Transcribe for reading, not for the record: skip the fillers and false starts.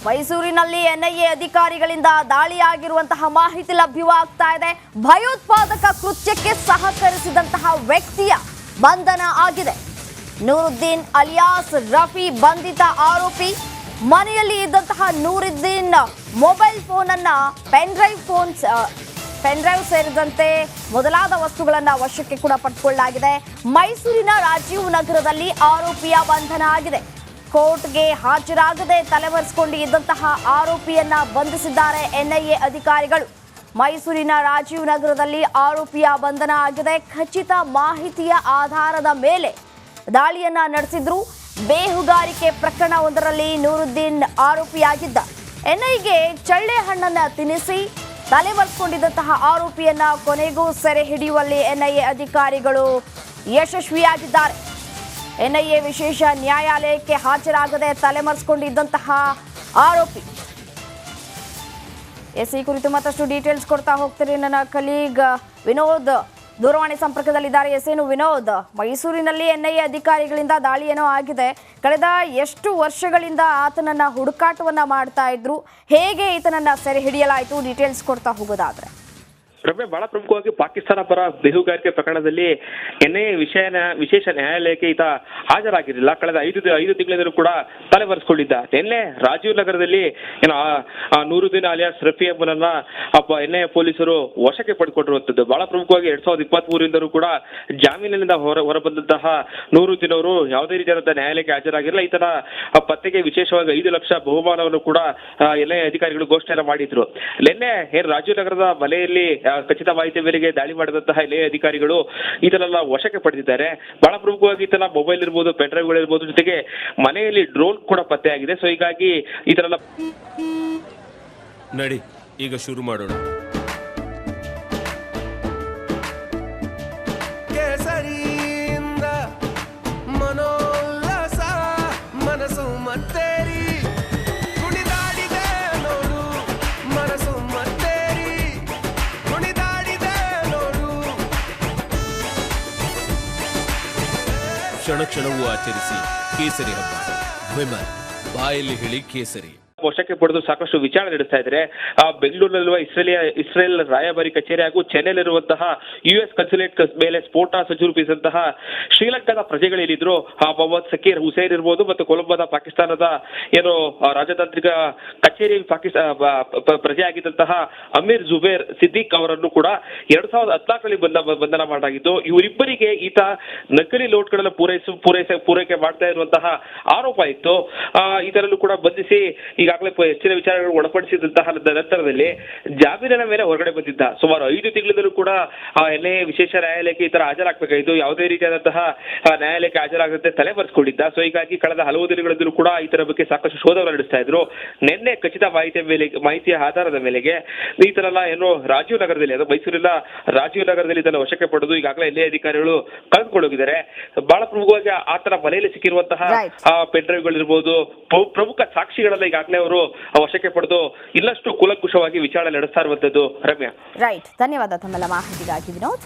ಮೈಸೂರಿನಲ್ಲಿ ಎನ್ಐಎ ಅಧಿಕಾರಿಗಳಿಂದ ದಾಳಿಯಾಗಿರುವಂತಹ ಮಾಹಿತಿ ಲಭ್ಯವಾಗ್ತಾ ಇದೆ. ಭಯೋತ್ಪಾದಕ ಕೃತ್ಯಕ್ಕೆ ಸಹಕರಿಸಿದಂತಹ ವ್ಯಕ್ತಿಯ ಬಂಧನ ಆಗಿದೆ. ನೂರುದ್ದೀನ್ ಅಲಿಯಾಸ್ ರಫಿ ಬಂಧಿತ ಆರೋಪಿ. ಮನೆಯಲ್ಲಿ ಇದ್ದಂತಹ ನೂರುದ್ದೀನ್ ಮೊಬೈಲ್ ಫೋನ್ ಅನ್ನ ಪೆನ್ ಡ್ರೈವ್ ಸೇರಿದಂತೆ ಮೊದಲಾದ ವಸ್ತುಗಳನ್ನ ವಶಕ್ಕೆ ಕೂಡ ಪಡೆದುಕೊಳ್ಳಲಾಗಿದೆ. ಮೈಸೂರಿನ ರಾಜೀವ್ ನಗರದಲ್ಲಿ ಆರೋಪಿಯ ಬಂಧನ ಆಗಿದೆ. ಕೋರ್ಟ್ಗೆ ಹಾಜರಾಗದೆ ತಲೆಮರೆಸಿಕೊಂಡು ಇದ್ದಂತಹ ಆರೋಪಿಯನ್ನ ಬಂಧಿಸಿದ್ದಾರೆ ಎನ್ಐಎ ಅಧಿಕಾರಿಗಳು. ಮೈಸೂರಿನ ರಾಜೀವ್ ನಗರದಲ್ಲಿ ಆರೋಪಿಯ ಬಂಧನ ಆಗಿದೆ. ಖಚಿತ ಮಾಹಿತಿಯ ಆಧಾರದ ಮೇಲೆ ದಾಳಿಯನ್ನ ನಡೆಸಿದ್ರು. ಬೇಹುಗಾರಿಕೆ ಪ್ರಕರಣವೊಂದರಲ್ಲಿ ನೂರುದ್ದೀನ್ ಆರೋಪಿಯಾಗಿದ್ದ. ಎನ್ಐಗೆ ಚಳ್ಳೆ ಹಣ್ಣನ್ನ ತಿನ್ನಿಸಿ ತಲೆಮರೆಸಿಕೊಂಡಿದ್ದಂತಹ ಆರೋಪಿಯನ್ನ ಕೊನೆಗೂ ಸೆರೆ ಹಿಡಿಯುವಲ್ಲಿ ಎನ್ಐಎ ಅಧಿಕಾರಿಗಳು ಯಶಸ್ವಿಯಾಗಿದ್ದಾರೆ. ಎನ್ಐಎ ವಿಶೇಷ ನ್ಯಾಯಾಲಯಕ್ಕೆ ಹಾಜರಾಗದೆ ತಲೆಮರೆಸಿಕೊಂಡಿದ್ದಂತಹ ಆರೋಪಿ. ಈ ಕುರಿತು ಮತ್ತಷ್ಟು ಡೀಟೇಲ್ಸ್ ಕೊಡ್ತಾ ಹೋಗ್ತೀರಿ ನನ್ನ ಕಲೀಗ್ ವಿನೋದ್ ದೂರವಾಣಿ ಸಂಪರ್ಕದಲ್ಲಿದ್ದಾರೆ. ಏನು ವಿನೋದ್, ಮೈಸೂರಿನಲ್ಲಿ ಎನ್ಐಎ ಅಧಿಕಾರಿಗಳಿಂದ ದಾಳಿ ಏನೋ ಆಗಿದೆ. ಕಳೆದ ಎಷ್ಟು ವರ್ಷಗಳಿಂದ ಆತನನ್ನ ಹುಡುಕಾಟವನ್ನ ಮಾಡ್ತಾ ಇದ್ರು, ಹೇಗೆ ಈತನನ್ನ ಸೆರೆ ಹಿಡಿಯಲಾಯಿತು, ಡೀಟೇಲ್ಸ್ ಕೊಡ್ತಾ ಹೋಗೋದಾದ್ರೆ? ರಮ್ಯ, ಬಹಳ ಪ್ರಮುಖವಾಗಿ ಪಾಕಿಸ್ತಾನ ಪರ ಬೇಹುಗಾರಿಕೆ ಪ್ರಕರಣದಲ್ಲಿ ಎನ್ಐಎ ವಿಶೇಷ ನ್ಯಾಯಾಲಯಕ್ಕೆ ಈತ ಹಾಜರಾಗಿರಲಿಲ್ಲ. ಕಳೆದ ಐದು ತಿಂಗಳಿಂದಲೂ ಕೂಡ ತಲೆಮರೆಸಿಕೊಂಡಿದ್ದ. ನಿನ್ನೆ ರಾಜೀವ್ ನಗರದಲ್ಲಿ ನೂರುದ್ದೀನ್ ಅಲಿಯಾಸ್ ರಫಿ ಎಂಬುದನ್ನ ಎನ್ಐಎ ಪೊಲೀಸರು ವಶಕ್ಕೆ ಪಡೆದುಕೊಂಡಿರುವಂತದ್ದು. ಬಹಳ ಪ್ರಮುಖವಾಗಿ 2023 ಕೂಡ ಜಾಮೀನಿನಿಂದ ಹೊರಬಂದಂತಹ ನೂರುದ್ದೀನ್ ಅವರು ಯಾವುದೇ ರೀತಿಯಾದಂತಹ ನ್ಯಾಯಾಲಯಕ್ಕೆ ಹಾಜರಾಗಿರಲಿಲ್ಲ. ಈತನ ಪತ್ತೆಗೆ ವಿಶೇಷವಾಗಿ 5 ಲಕ್ಷ ಬಹುಮಾನವನ್ನು ಕೂಡ ಎನ್ಐಎ ಅಧಿಕಾರಿಗಳು ಘೋಷಣೆ ಮಾಡಿದ್ರು. ನಿನ್ನೆ ರಾಜೀವ್ ನಗರದ ಮನೆಯಲ್ಲಿ ಖಚಿತ ಮಾಹಿತಿ ಮೇರೆಗೆ ದಾಳಿ ಮಾಡಿದಂತಹ ಎನ್ಐಎ ಅಧಿಕಾರಿಗಳು ಈತನೆಲ್ಲ ವಶಕ್ಕೆ ಪಡೆದಿದ್ದಾರೆ. ಬಹಳ ಪ್ರಮುಖವಾಗಿ ಈತನ ಮೊಬೈಲ್ ಇರ್ಬೋದು, ಪೆನ್ ಡ್ರೈವ್ಗಳು ಇರ್ಬೋದು, ಜೊತೆಗೆ ಮನೆಯಲ್ಲಿ ಡ್ರೋನ್ ಕೂಡ ಪತ್ತೆಯಾಗಿದೆ. ಸೊ ಹೀಗಾಗಿ ಈತನೆಲ್ಲ ನಡಿ ಈಗ ಶುರು ಮಾಡೋಣ. ಕೇಸರಿಯಿಂದ ಮನೋಲ್ಲಾಸ ಮನಸ್ಸು ಮತ್ತೇರಿ ಕುಣಿದಾಡಿದೆ ನೋಡು, ಮನಸ್ಸು ಮತ್ತೇರಿ ಕುಣಿದಾಡಿದೆ ನೋಡು. ಕ್ಷಣ ಕ್ಷಣವೂ ಆಚರಿಸಿ ಕೇಸರಿ ಹಬ್ಬ. ವಿಮಲ್ ಬಾಯಲ್ಲಿ ಹೇಳಿ ಕೇಸರಿ. ವಶಕ್ಕೆ ಪಡೆದು ಸಾಕಷ್ಟು ವಿಚಾರಣೆ ನಡೆಸ್ತಾ ಇದ್ದಾರೆ. ಬೆಂಗಳೂರಿನಲ್ಲಿರುವ ಇಸ್ರೇಲ್ ರಾಯಭಾರಿ ಕಚೇರಿ ಹಾಗೂ ಚೆನ್ನೈಲಿರುವಂತಹ US ಕನ್ಸುಲೇಟ್ ಮೇಲೆ ಸ್ಫೋಟ ಸಜ್ಜುರೂಪಿಸಿದಂತಹ ಶ್ರೀಲಂಕಾದ ಪ್ರಜೆಗಳೇನಿದ್ರು ಮೊಹಮ್ಮದ್ ಸಕೀರ್ ಹುಸೇನ್ ಇರ್ಬೋದು ಮತ್ತು ಕೊಲಂಬೋದ ಪಾಕಿಸ್ತಾನದ ಏನು ರಾಜತಾಂತ್ರಿಕ ಕಚೇರಿ ಪ್ರಜೆ ಆಗಿದ್ದಂತಹ ಅಮೀರ್ ಜುಬೇರ್ ಸಿದ್ದಿಕ್ ಅವರನ್ನು ಕೂಡ 2014ರಲ್ಲಿ ಬಂಧನ ಮಾಡಲಾಗಿದ್ದು. ಇವರಿಬ್ಬರಿಗೆ ಈತ ನಕಲಿ ನೋಟ್ಗಳನ್ನು ಪೂರೈಕೆ ಮಾಡ್ತಾ ಇರುವಂತಹ ಆರೋಪ ಇತ್ತು. ಈತನನ್ನು ಕೂಡ ಬಂಧಿಸಿ ಈಗಾಗಲೇ ಹೆಚ್ಚಿನ ವಿಚಾರಗಳು ಒಳಪಡಿಸಿದಂತಹ ನಂತರದಲ್ಲಿ ಜಾಮೀನಿನ ಮೇಲೆ ಹೊರಗಡೆ ಬಂದಿದ್ದ. ಸುಮಾರು 5 ತಿಂಗಳಿಂದಲೂ ಕೂಡ ಎನ್ಐಎ ವಿಶೇಷ ನ್ಯಾಯಾಲಯಕ್ಕೆ ಈ ತರ ಹಾಜರಾಗಬೇಕಾಯಿತು. ಯಾವುದೇ ರೀತಿಯಾದಂತಹ ನ್ಯಾಯಾಲಯಕ್ಕೆ ಹಾಜರಾಗದಂತೆ ತಲೆಮರೆಸಿಕೊಂಡಿದ್ದ. ಸೊ ಹೀಗಾಗಿ ಕಳೆದ ಹಲವು ದಿನಗಳಿಂದಲೂ ಕೂಡ ಈತರ ಬಗ್ಗೆ ಸಾಕಷ್ಟು ಶೋಧವನ್ನು ನಡೆಸ್ತಾ ಇದ್ರು. ನಿನ್ನೆ ಖಚಿತ ಮಾಹಿತಿಯ ಆಧಾರದ ಮೇಲೆಗೆ ಈ ತರ ಏನು ರಾಜೀವ್ ನಗರದಲ್ಲಿ, ಅದು ಮೈಸೂರಿನ ರಾಜೀವ್ ನಗರದಲ್ಲಿ ಇದನ್ನು ವಶಕ್ಕೆ ಪಡೆದು ಈಗಾಗಲೇ ಎನ್ಐಎ ಅಧಿಕಾರಿಗಳು ಕಳೆದುಕೊಂಡೋಗಿದ್ದಾರೆ. ಬಹಳ ಪ್ರಮುಖವಾಗಿ ಆತನ ಮನೆಯಲ್ಲಿ ಸಿಕ್ಕಿರುವಂತಹ ಪೆನ್ ಡ್ರೈವ್ಗಳಿರ್ಬೋದು, ಪ್ರಮುಖ ಸಾಕ್ಷಿಗಳೆಲ್ಲ ಈಗಾಗಲೇ ಅವರು ವಶಕ್ಕೆ ಪಡೆದು ಇನ್ನಷ್ಟು ಕೂಲಂಕುಷವಾಗಿ ವಿಚಾರಣೆ ನಡೆಸ್ತಾ ಇರುವಂತದ್ದು. ರಮ್ಯಾ, ರೈಟ್, ಧನ್ಯವಾದ ತಮ್ಮೆಲ್ಲ ಮಾಹಿತಿಗಾಗಿ ವಿನೋದ್.